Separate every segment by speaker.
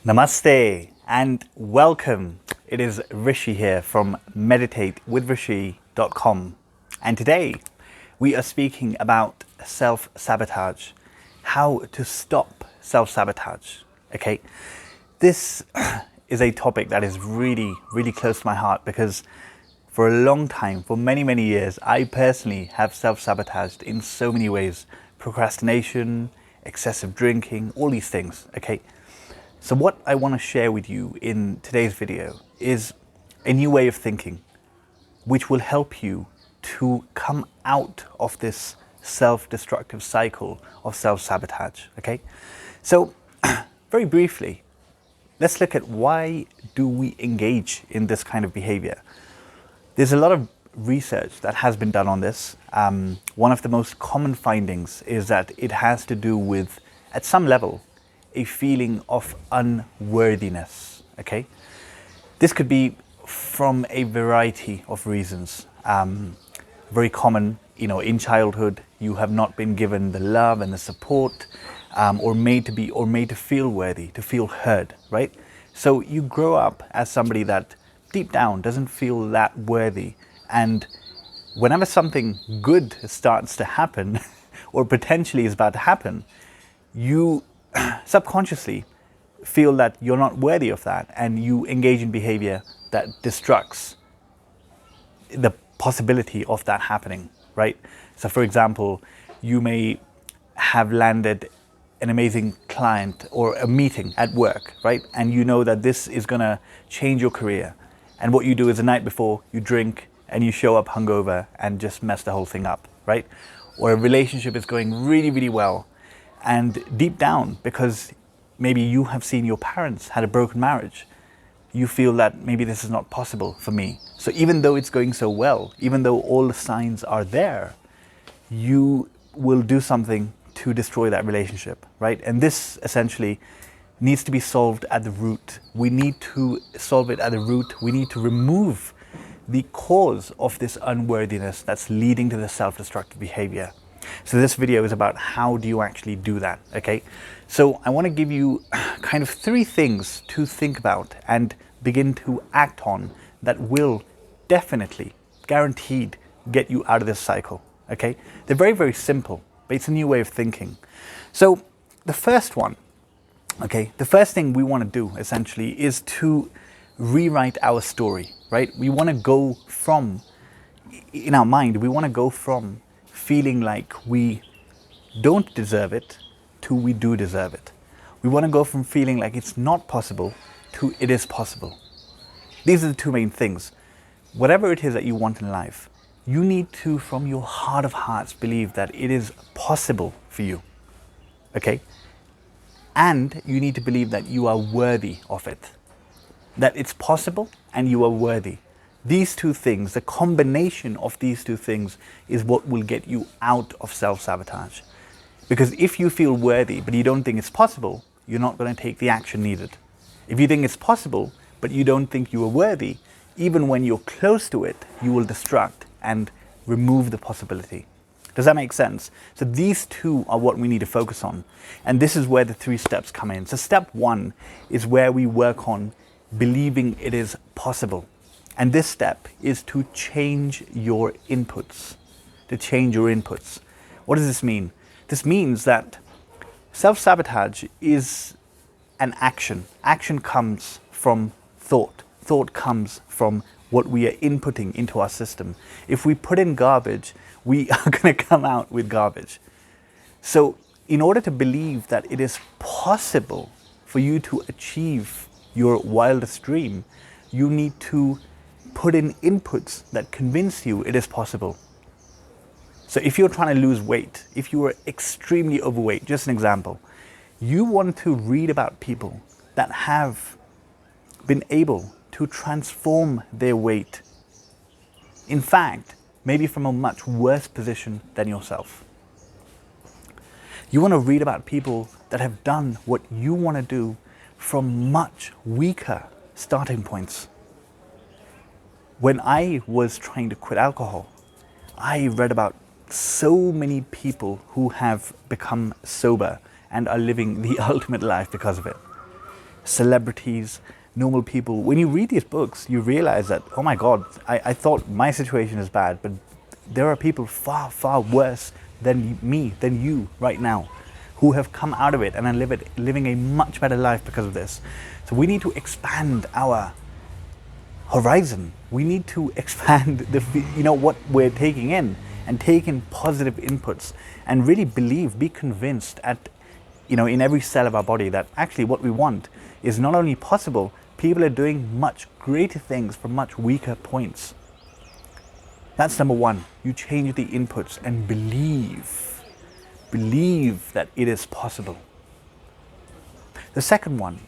Speaker 1: Namaste and welcome. It is Rishi here from MeditateWithRishi.com, and today we are speaking about self-sabotage, how to stop self-sabotage. Okay, this is a topic that is really close to my heart because for a long time, for many years, I personally have self-sabotaged in so many ways. Procrastination, excessive drinking, all these things. Okay. So what I want to share with you in today's video is a new way of thinking, which will help you to come out of this self-destructive cycle of self-sabotage, okay? So very briefly, let's look at why do we engage in this kind of behavior. There's a lot of research that has been done on this. One of the most common findings is that it has to do with, at some level, a feeling of unworthiness, okay? This could be from a variety of reasons. Very common, in childhood, you have not been given the love and the support, or made to feel worthy, to feel heard, right? So you grow up as somebody that deep down doesn't feel that worthy. And whenever something good starts to happen, or potentially is about to happen, you subconsciously feel that you're not worthy of that, and you engage in behavior that destructs the possibility of that happening, right? So for example, you may have landed an amazing client or a meeting at work, right? And you know that this is gonna change your career. And what you do is the night before, you drink and you show up hungover and just mess the whole thing up, right? Or a relationship is going really well, and deep down, because maybe you have seen your parents had a broken marriage, you feel that maybe this is not possible for me. So even though it's going so well, even though all the signs are there, you will do something to destroy that relationship, right? And this essentially needs to be solved at the root. We need to solve it at the root. We need to remove the cause of this unworthiness that's leading to the self-destructive behavior. So this video is about how do you actually do that, okay? So I want to give you kind of 3 things to think about and begin to act on that will definitely, guaranteed, get you out of this cycle, okay? They're very simple, but it's a new way of thinking. So the first one, okay, the first thing we want to do essentially is to rewrite our story, right? We want to go from, in our mind, we want to go from feeling like we don't deserve it to we do deserve it. We want to go from feeling like it's not possible to it is possible. These are the 2 main things. Whatever it is that you want in life, you need to, from your heart of hearts, believe that it is possible for you, okay? And you need to believe that you are worthy of it. That it's possible and you are worthy. These 2 things, the combination of these 2 things is what will get you out of self-sabotage. Because if you feel worthy but you don't think it's possible, you're not going to take the action needed. If you think it's possible but you don't think you are worthy, even when you're close to it, you will destruct and remove the possibility. Does that make sense? So these 2 are what we need to focus on. And this is where the 3 steps come in. So step 1 is where we work on believing it is possible. And this step is to change your inputs, What does this mean? This means that self-sabotage is an action. Action comes from thought. Thought comes from what we are inputting into our system. If we put in garbage, we are going to come out with garbage. So in order to believe that it is possible for you to achieve your wildest dream, you need to put in inputs that convince you it is possible. So if you're trying to lose weight, if you are extremely overweight, just an example, you want to read about people that have been able to transform their weight. In fact, maybe from a much worse position than yourself. You want to read about people that have done what you want to do from much weaker starting points. When I was trying to quit alcohol, I read about so many people who have become sober and are living the ultimate life because of it. celebrities, normal people. When you read these books, you realize that, oh my God, I thought my situation is bad, but there are people far, far worse than me, than you right now, who have come out of it and are living a much better life because of this. So we need to expand our horizon. We need to expand what we're taking in, and take in positive inputs, and really be convinced in every cell of our body that actually what we want is not only possible, people are doing much greater things from much weaker points. That's number one. You change the inputs and believe that it is possible. The second one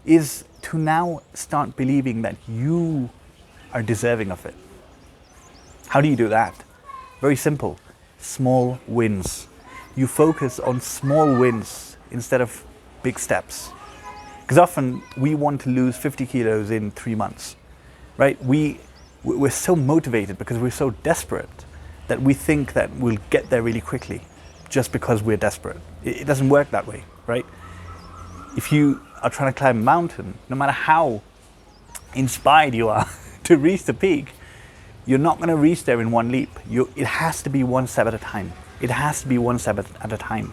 Speaker 1: is to now start believing that you are deserving of it. How do you do that? Very simple. Small wins. You focus on small wins instead of big steps. Because often we want to lose 50 kilos in 3 months, right? We're so motivated because we're so desperate that we think that we'll get there really quickly just because we're desperate. It doesn't work that way, right? If you are trying to climb a mountain, no matter how inspired you are to reach the peak, you're not going to reach there in one leap. It has to be one step at a time. It has to be one step at a time.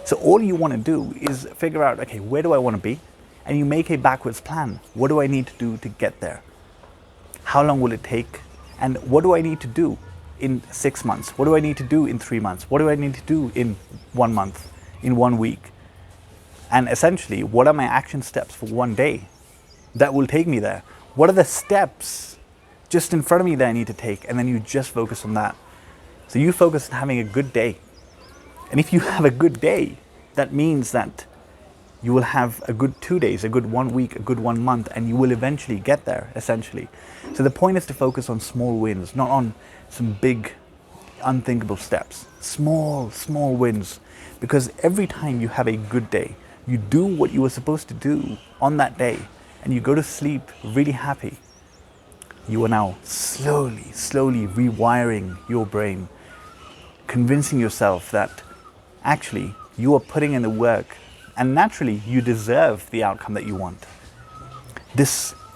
Speaker 1: So all you want to do is figure out, okay, where do I want to be? And you make a backwards plan. What do I need to do to get there? How long will it take? And what do I need to do in 6 months? What do I need to do in 3 months? What do I need to do in 1 month, in 1 week? And essentially, what are my action steps for one day that will take me there? What are the steps just in front of me that I need to take? And then you just focus on that. So you focus on having a good day. And if you have a good day, that means that you will have a good 2 days, a good 1 week, a good 1 month, and you will eventually get there, essentially. So the point is to focus on small wins, not on some big, unthinkable steps. Small wins. Because every time you have a good day, you do what you were supposed to do on that day, and you go to sleep really happy, you are now slowly rewiring your brain, convincing yourself that actually you are putting in the work, and naturally you deserve the outcome that you want.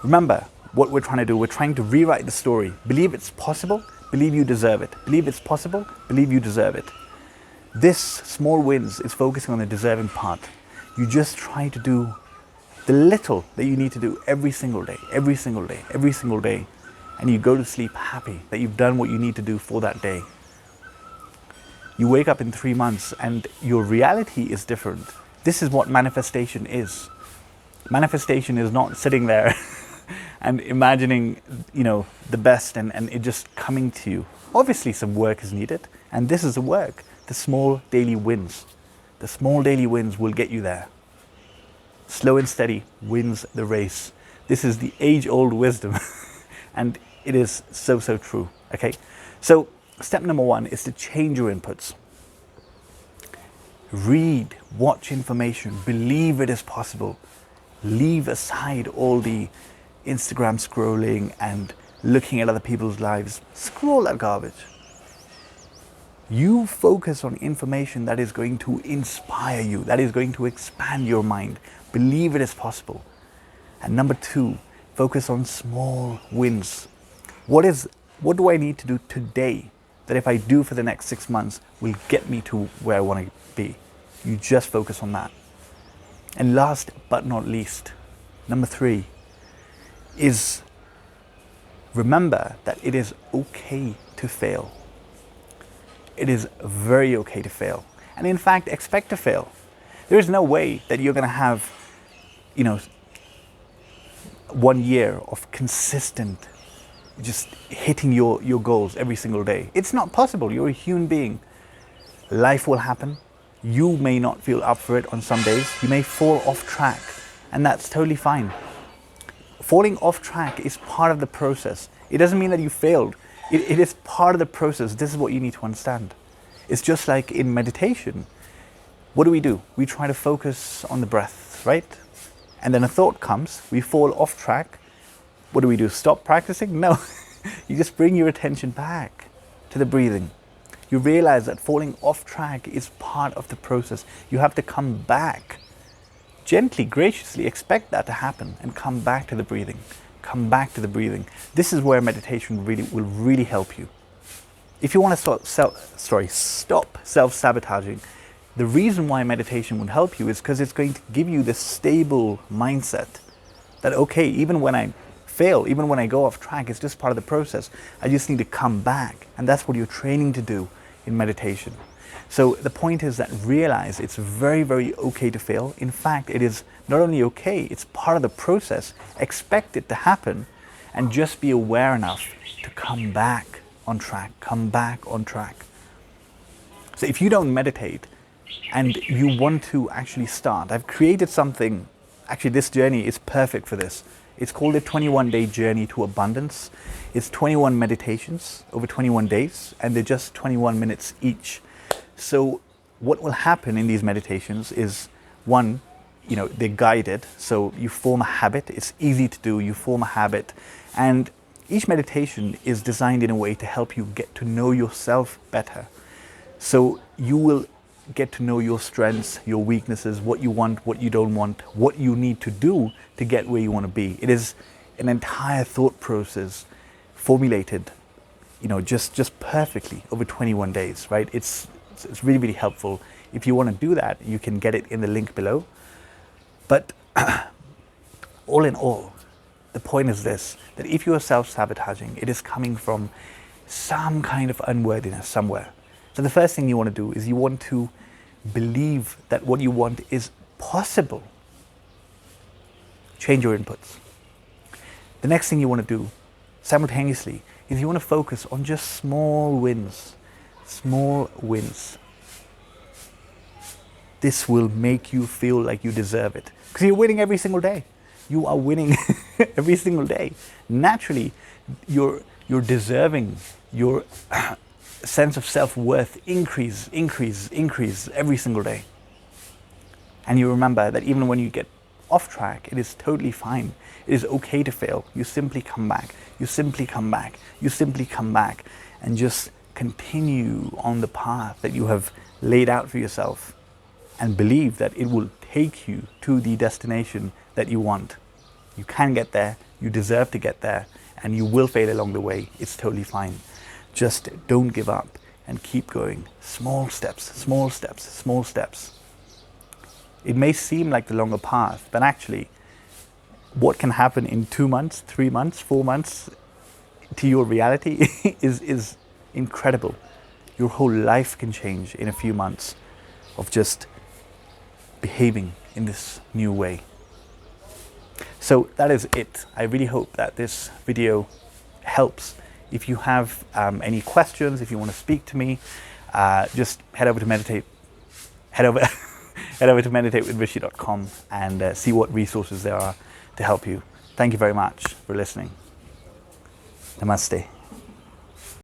Speaker 1: Remember what we're trying to do. We're trying to rewrite the story. Believe it's possible, believe you deserve it. Believe it's possible, believe you deserve it. This small wins is focusing on the deserving part. You just try to do the little that you need to do every single day, and you go to sleep happy that you've done what you need to do for that day. You wake up in 3 months and your reality is different. This is what manifestation is. Manifestation is not sitting there and imagining, the best and it just coming to you. Obviously some work is needed, and this is the work. The small daily wins. The small daily wins will get you there. Slow and steady wins the race. This is the age-old wisdom and it is so true. Okay, so step number 1 is to change your inputs. Read, watch information, believe it is possible. Leave aside all the Instagram scrolling and looking at other people's lives. Scroll that garbage. You focus on information that is going to inspire you, that is going to expand your mind. Believe it is possible. And number 2, focus on small wins. What do I need to do today that if I do for the next 6 months will get me to where I want to be? You just focus on that. And last but not least, number 3 is remember that it is okay to fail. It is very okay to fail. And in fact, expect to fail. There is no way that you're going to have, 1 year of consistent, just hitting your goals every single day. It's not possible. You're a human being. Life will happen. You may not feel up for it on some days. You may fall off track, and that's totally fine. Falling off track is part of the process. It doesn't mean that you failed. It is part of the process. This is what you need to understand. It's just like in meditation. What do? We try to focus on the breath, right? And then a thought comes, we fall off track. What do? Stop practicing? No. You just bring your attention back to the breathing. You realize that falling off track is part of the process. You have to come back gently, graciously expect that to happen and come back to the breathing. Come back to the breathing. This is where meditation will really help you. If you want to stop self-sabotaging, the reason why meditation would help you is because it's going to give you this stable mindset that, okay, even when I fail, even when I go off track, it's just part of the process. I just need to come back. And that's what you're training to do in meditation. So the point is that realize it's very, very okay to fail. In fact, it is not only okay, it's part of the process. Expect it to happen and just be aware enough to come back on track, come back on track. So if you don't meditate and you want to actually start, I've created something, actually this journey is perfect for this. It's called a 21-day journey to abundance. It's 21 meditations over 21 days, and they're just 21 minutes each. So what will happen in these meditations is, one, they're guided, so you form a habit. It's easy to do. You form a habit, and each meditation is designed in a way to help you get to know yourself better. So you will get to know your strengths, your weaknesses, what you want, what you don't want, what you need to do to get where you want to be. It is an entire thought process formulated, just perfectly over 21 days, right? It's really, really helpful. If you want to do that, you can get it in the link below. But all in all, the point is this, that if you are self-sabotaging, it is coming from some kind of unworthiness somewhere. So the first thing you want to do is you want to believe that what you want is possible. Change your inputs. The next thing you want to do simultaneously is you want to focus on just small wins. Small wins. This will make you feel like you deserve it. Because you're winning every single day. You are winning every single day. Naturally, you're deserving, your sense of self-worth increase every single day. And you remember that even when you get off track, it is totally fine. It is okay to fail. You simply come back. You simply come back. You simply come back and just continue on the path that you have laid out for yourself, and believe that it will take you to the destination that you want. You can get there. You deserve to get there, and you will fail along the way. It's totally fine. Just don't give up and keep going. Small steps, small steps, small steps. It may seem like the longer path, but actually what can happen in 2 months, 3 months, 4 months to your reality is incredible. Your whole life can change in a few months of just behaving in this new way. So that is it. I really hope that this video helps. If you have any questions, if you want to speak to me, just head over to MeditateWithRishi.com and see what resources there are to help you. Thank you very much for listening. Namaste.